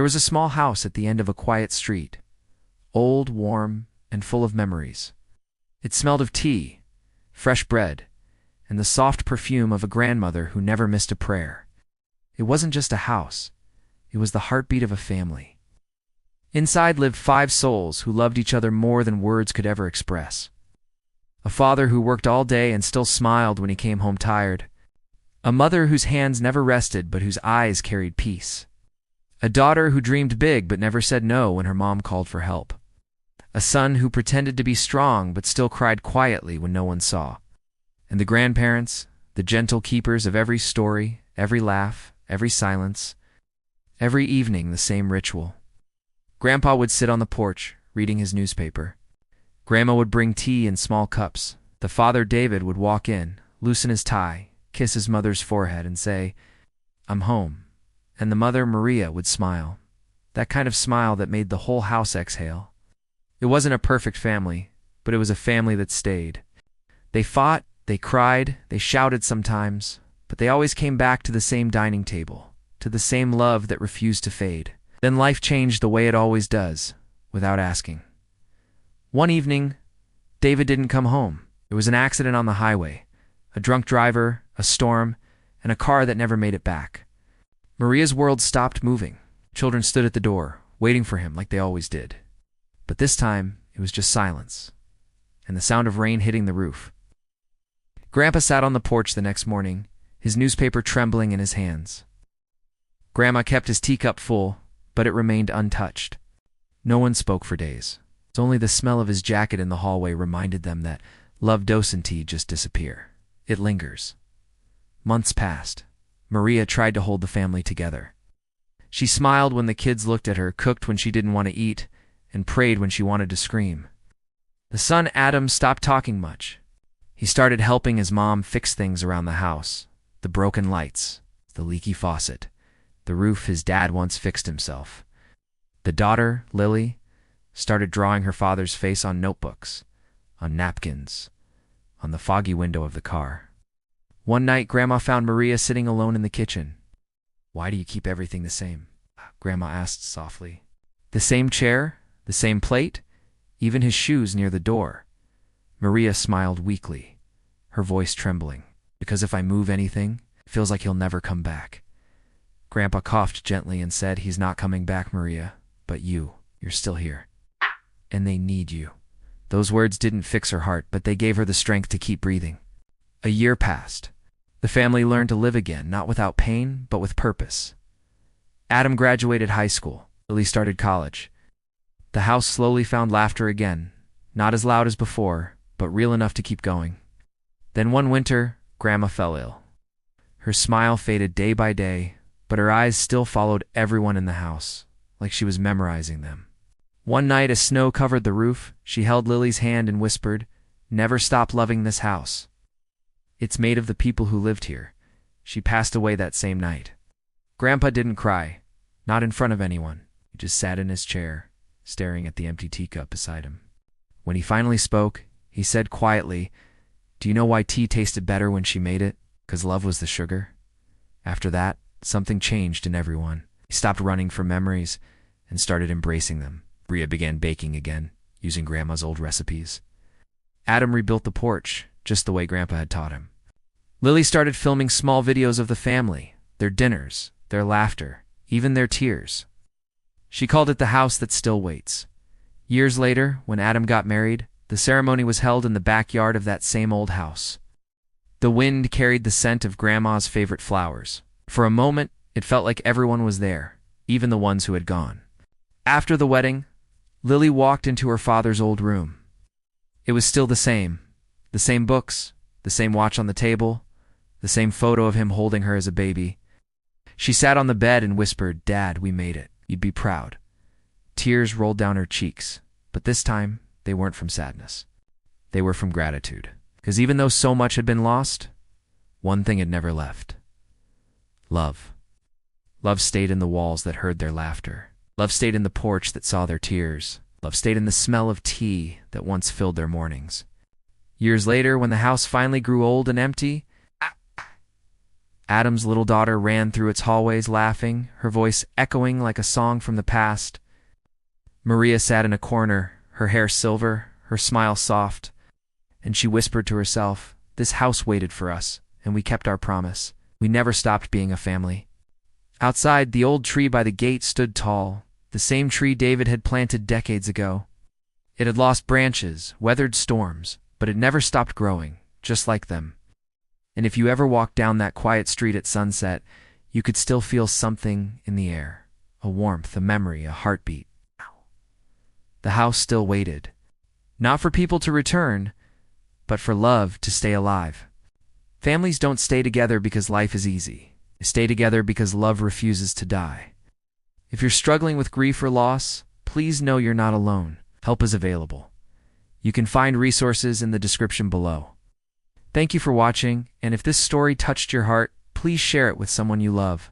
There was a small house at the end of a quiet street, old, warm, and full of memories. It smelled of tea, fresh bread, and the soft perfume of a grandmother who never missed a prayer. It wasn't just a house, it was the heartbeat of a family. Inside lived 5 souls who loved each other more than words could ever express. A father who worked all day and still smiled when he came home tired. A mother whose hands never rested but whose eyes carried peace. A daughter who dreamed big but never said no when her mom called for help. A son who pretended to be strong but still cried quietly when no one saw. And the grandparents, the gentle keepers of every story, every laugh, every silence, every evening the same ritual. Grandpa would sit on the porch, reading his newspaper. Grandma would bring tea in small cups. The father, David, would walk in, loosen his tie, kiss his mother's forehead, and say, "I'm home." And the mother, Maria, would smile. That kind of smile that made the whole house exhale. It wasn't a perfect family, but it was a family that stayed. They fought, they cried, they shouted sometimes, but they always came back to the same dining table, to the same love that refused to fade. Then life changed the way it always does, without asking. One evening, David didn't come home. There was an accident on the highway, a drunk driver, a storm, and a car that never made it back. Maria's world stopped moving. Children stood at the door, waiting for him like they always did. But this time, it was just silence, and the sound of rain hitting the roof. Grandpa sat on the porch the next morning, his newspaper trembling in his hands. Grandma kept his teacup full, but it remained untouched. No one spoke for days. It's only the smell of his jacket in the hallway reminded them that love doesn't just disappear. It lingers. Months passed. Maria tried to hold the family together. She smiled when the kids looked at her, cooked when she didn't want to eat, and prayed when she wanted to scream. The son, Adam, stopped talking much. He started helping his mom fix things around the house. The broken lights, the leaky faucet, the roof his dad once fixed himself. The daughter, Lily, started drawing her father's face on notebooks, on napkins, on the foggy window of the car. One night, Grandma found Maria sitting alone in the kitchen. "Why do you keep everything the same?" Grandma asked softly. "The same chair, the same plate, even his shoes near the door." Maria smiled weakly, her voice trembling. "Because if I move anything, it feels like he'll never come back." Grandpa coughed gently and said, "He's not coming back, Maria, but you're still here. And they need you." Those words didn't fix her heart, but they gave her the strength to keep breathing. A year passed. The family learned to live again, not without pain, but with purpose. Adam graduated high school. Lily started college. The house slowly found laughter again, not as loud as before, but real enough to keep going. Then one winter, Grandma fell ill. Her smile faded day by day, but her eyes still followed everyone in the house, like she was memorizing them. One night, as snow covered the roof, she held Lily's hand and whispered, "Never stop loving this house. It's made of the people who lived here." She passed away that same night. Grandpa didn't cry, not in front of anyone. He just sat in his chair, staring at the empty teacup beside him. When he finally spoke, he said quietly, "Do you know why tea tasted better when she made it? 'Cause love was the sugar." After that, something changed in everyone. He stopped running from memories and started embracing them. Maria began baking again, using Grandma's old recipes. Adam rebuilt the porch, just the way Grandpa had taught him. Lily started filming small videos of the family, their dinners, their laughter, even their tears. She called it the house that still waits. Years later, when Adam got married, the ceremony was held in the backyard of that same old house. The wind carried the scent of Grandma's favorite flowers. For a moment, it felt like everyone was there, even the ones who had gone. After the wedding, Lily walked into her father's old room. It was still the same books, the same watch on the table, the same photo of him holding her as a baby. She sat on the bed and whispered, "Dad, we made it. You'd be proud." Tears rolled down her cheeks, but this time they weren't from sadness. They were from gratitude. Because even though so much had been lost, one thing had never left. Love. Love stayed in the walls that heard their laughter. Love stayed in the porch that saw their tears. Love stayed in the smell of tea that once filled their mornings. Years later, when the house finally grew old and empty, Adam's little daughter ran through its hallways laughing, her voice echoing like a song from the past. Maria sat in a corner, her hair silver, her smile soft, and she whispered to herself, "This house waited for us, and we kept our promise. We never stopped being a family." Outside, the old tree by the gate stood tall, the same tree David had planted decades ago. It had lost branches, weathered storms, but it never stopped growing, just like them. And if you ever walked down that quiet street at sunset, you could still feel something in the air, a warmth, a memory, a heartbeat. The house still waited, not for people to return, but for love to stay alive. Families don't stay together because life is easy. They stay together because love refuses to die. If you're struggling with grief or loss, please know you're not alone. Help is available. You can find resources in the description below. Thank you for watching, and if this story touched your heart, please share it with someone you love.